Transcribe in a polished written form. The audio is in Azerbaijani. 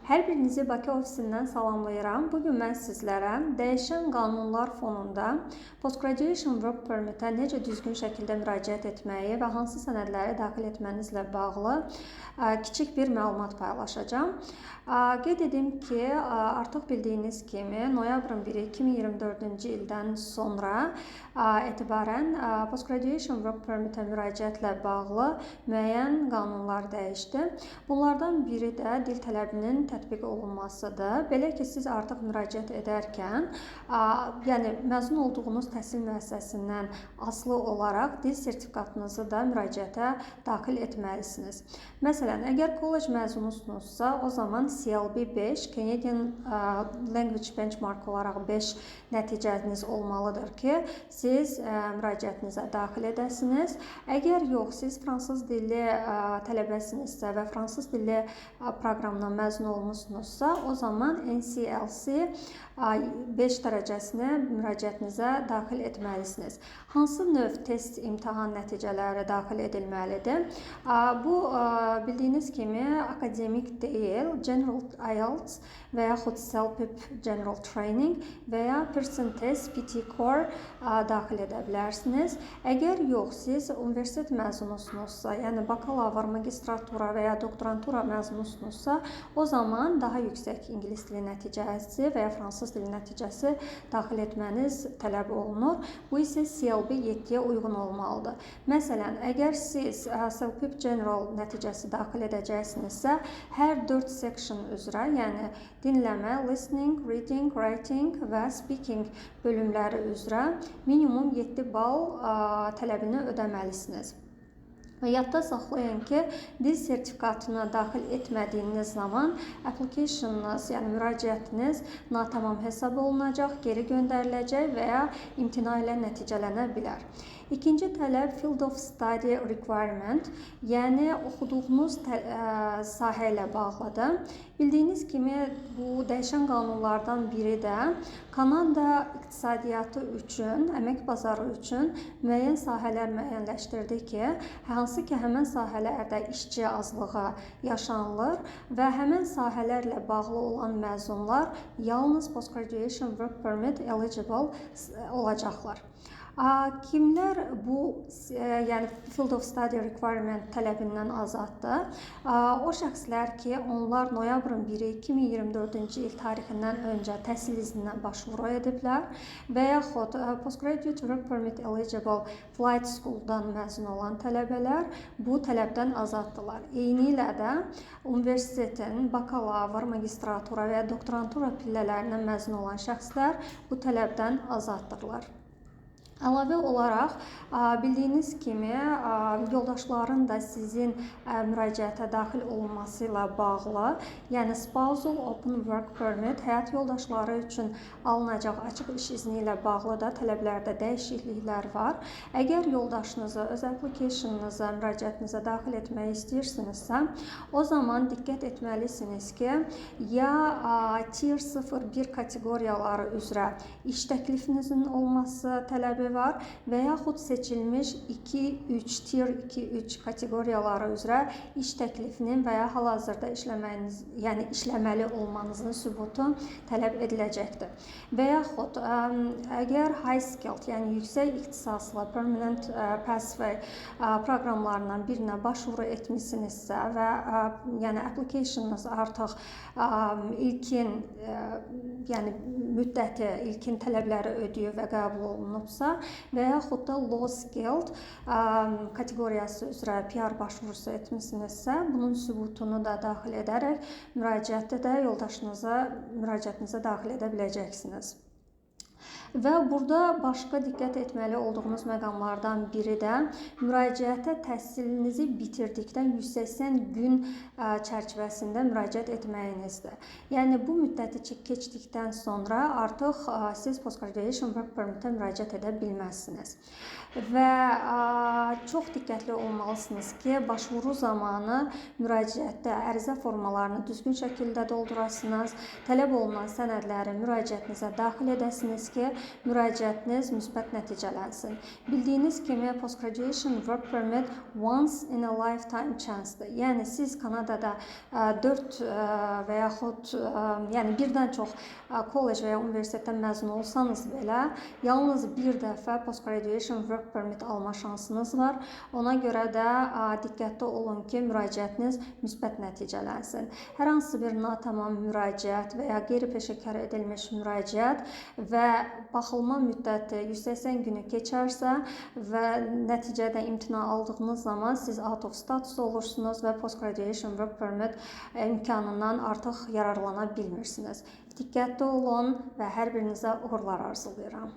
Hər birinizi Bakı ofisindən salamlayıram. Bugün mən sizlərə dəyişən qanunlar fonunda Post-Graduation Work Permit-ə necə düzgün şəkildə müraciət etməyi və hansı sənədləri daxil etmənizlə bağlı kiçik bir məlumat paylaşacağam. Qeyd edim ki, artıq bildiyiniz kimi noyabrın 1-i 2024-cü ildən sonra etibarən Post-Graduation Work Permit-ə müraciətlə bağlı müəyyən qanunlar dəyişdi. Bunlardan biri də dil tələbinin tətbiq olunmasıdır. Belə ki, siz artıq müraciət edərkən, yəni məzun olduğunuz təhsil müəssisəsindən asılı olaraq dil sertifikatınızı da müraciətə daxil etməlisiniz. Məsələn, əgər kollec məzunusunuzsa, o zaman CLB 5, Canadian Language Benchmark olaraq 5 nəticəniz olmalıdır ki, siz müraciətinizə daxil edəsiniz. Əgər yox, siz fransız dilli tələbəsinizsə və fransız dilli proqramdan məzun olmuşsunuzsa, o zaman NCLC 5 dərəcəsinə müraciətinizə daxil etməlisiniz. Hansı növ test imtahan nəticələri daxil edilməlidir? Bu, bildiyiniz kimi, akademik deyil, General IELTS və yaxud CELPIP General Training və ya Pearson Test, PT Core daxil edə bilərsiniz. Əgər yox, siz universitet məzunusunuzsa, yəni bakalavr, magistratura və ya doktorantura məzunusunuzsa, o zaman daha yüksək ingilis dili nəticəsi və ya fransız dili nəticəsi daxil etməniz tələb olunur. Bu isə CLB 7-yə uyğun olmalıdır. Məsələn, əgər siz CELPIP General nəticəsi daxil edəcəksinizsə, hər 4 section üzrə, yəni dinləmə, listening, reading, writing və speaking bölümləri üzrə minimum 7 bal tələbini ödəməlisiniz. Yadda saxlayın ki, dil sertifikatına daxil etmədiyiniz zaman applicationınız, yəni müraciətiniz natamam hesab olunacaq, geri göndəriləcək və ya imtina ilə nəticələnə bilər. İkinci tələb Field of Study Requirement, yəni oxuduğunuz sahə ilə bağlıdır. Bildiyiniz kimi, bu dəyişən qanunlardan biri də Kanada iqtisadiyyatı üçün, əmək bazarı üçün müəyyən sahələr müəyyənləşdirdi ki, hansı ki, həmən sahələrdə işçi azlığı yaşanılır və həmən sahələrlə bağlı olan məzunlar yalnız Post-Graduation Work Permit eligible olacaqlar. Kimlər bu, yəni Field of Study Requirement tələbindən azaddır? O şəxslər ki, onlar noyabrın 1-i 2024-cü il tarixindən öncə təhsil izninə başvuru ediblər və yaxud Postgraduate Work Permit Eligible Flight School-dan məzun olan tələbələr bu tələbdən azaddırlar. Eyni ilə də universitetin bakalavr, magistratura və ya doktorantura pillələrindən məzun olan şəxslər bu tələbdən azaddırlar. Əlavə olaraq, bildiyiniz kimi, yoldaşların da sizin müraciətə daxil olması ilə bağlı, yəni Spousal Open Work Permit, həyat yoldaşları üçün alınacaq açıq iş izni ilə bağlı da tələblərdə dəyişikliklər var. Əgər yoldaşınızı öz applicationınıza, müraciətinizə daxil etmək istəyirsinizsə, o zaman diqqət etməlisiniz ki, ya Tier 0-1 kateqoriyaları üzrə iş təklifinizin olması tələbi var və yaxud seçilmiş 2-3, Tier 2-3 kateqoriyaları üzrə iş təklifinin və ya hal-hazırda işləməli olmanızın sübutu tələb ediləcəkdir. Və yaxud əgər high skilled, yəni yüksək ixtisaslı Permanent Pathway proqramlarından birinə başvuru etmişsinizsə və yəni applicationınız artıq ilkin, yəni müddəti, ilkin tələbləri ödəyib və qəbul olunubsa və yaxud da low skilled kateqoriyası üzrə PR başvurusu etmişsinizsə, bunun sübutunu da daxil edərək müraciətdə də yoldaşınıza müraciətinizə daxil edə biləcəksiniz. Və burada başqa diqqət etməli olduğunuz məqamlardan biri də müraciətə təhsilinizi bitirdikdən 180 gün çərçivəsində müraciət etməyinizdir. Yəni, bu müddəti keçdikdən sonra artıq siz Post-Graduation Work Permit-ə müraciət edə bilməzsiniz. Və çox diqqətli olmalısınız ki, başvuru zamanı müraciətdə ərizə formalarını düzgün şəkildə doldurasınız, tələb olunan sənədləri müraciətinizə daxil edəsiniz ki, müraciətiniz müsbət nəticələnsin. Bildiyiniz kimi Postgraduation Work Permit once in a lifetime chance-dır. Yəni siz Kanadada 4 və yaxud yəni birdən çox kollec və ya universitetdən məzun olsanız belə yalnız bir dəfə Postgraduation Work Permit alma şansınız var. Ona görə də diqqətli olun ki, müraciətiniz müsbət nəticələnsin. Hər hansı bir natamam müraciət və ya qeyri-peşəkar edilmiş müraciət və baxılma müddəti 180 günü keçərsə və nəticədə imtina aldığınız zaman siz out of status olursunuz və Postgraduation Work Permit imkanından artıq yararlana bilmirsiniz. Diqqətli olun və hər birinizə uğurlar arzulayıram.